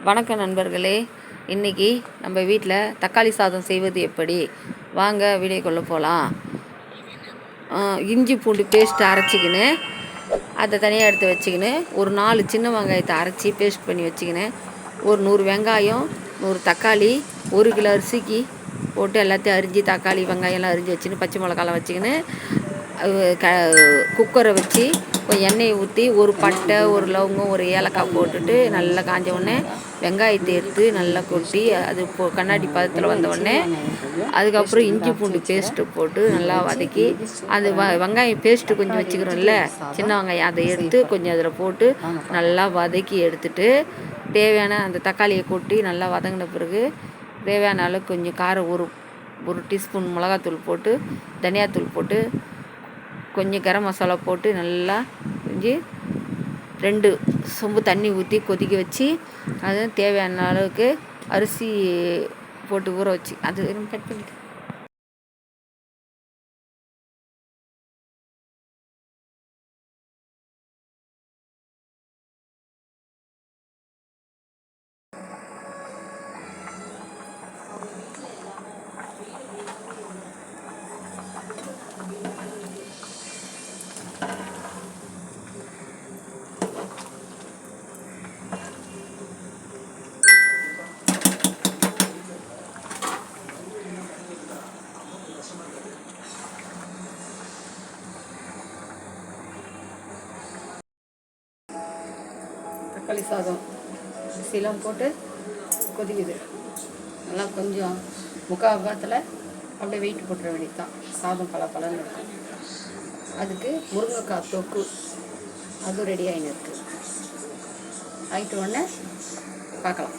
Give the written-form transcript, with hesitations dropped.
வணக்கம் நண்பர்களே. இன்றைக்கி நம்ம வீட்டில் தக்காளி சாதம் செய்வது எப்படி வாங்க வீடியோக்குள்ளே போகலாம். இஞ்சி பூண்டு பேஸ்ட்டு அரைச்சிக்கின்னு அதை தனியாக எடுத்து வச்சுக்கின்னு ஒரு 4 சின்ன வெங்காயத்தை அரைச்சி பேஸ்ட் பண்ணி வச்சுக்கின்னு ஒரு 100 வெங்காயம் 100 தக்காளி 1 கிலோ அரிசிக்கு போட்டு எல்லாத்தையும் அரிஞ்சு தக்காளி வெங்காயம்லாம் அரிஞ்சு வச்சுன்னு பச்சை மிளகாலாம் வச்சுக்கின்னு குக்கரை வச்சு எண்ணெயை ஊற்றி ஒரு பட்டை ஒரு லவங்கம் ஒரு ஏலக்காய் போட்டுட்டு நல்லா காஞ்ச உடனே வெங்காயத்தை எடுத்து நல்லா கொட்டி அது கண்ணாடி பதத்தில் வந்த உடனே அதுக்கப்புறம் இஞ்சி பூண்டு பேஸ்ட்டு போட்டு நல்லா வதக்கி அது வெங்காயம் பேஸ்ட்டு கொஞ்சம் வச்சுக்கிறோம்ல சின்ன வெங்காயம் அதை எடுத்து கொஞ்சம் அதில் போட்டு நல்லா வதக்கி எடுத்துட்டு தேவையான அந்த தக்காளியை கொட்டி நல்லா வதங்கின பிறகு தேவையான அளவுக்கு கொஞ்சம் காரம் ஒரு டீஸ்பூன் மிளகாத்தூள் போட்டு தனியாத்தூள் போட்டு கொஞ்சம் கரம் மசாலா போட்டு நல்லா கொஞ்சம் 2 சொம்பு தண்ணி ஊற்றி கொதிக்க வச்சு அது தேவையான அளவுக்கு அரிசி போட்டு ஊற வச்சு அது கட் பண்ணிட்டு தக்காளி சாதம் அரிசிலாம் போட்டு கொதிக்குது நல்லா கொஞ்சம் முக்கால் பாகத்தில் அப்படியே வெயிட் போட்டுற வேண்டியது தான். சாதம் பலன்னு இருக்கும். அதுக்கு முருங்கைக்காய் தொக்கு அதுவும் ரெடி ஆகின்னு இருக்குது. ஆகிட்ட உடனே பார்க்கலாம்.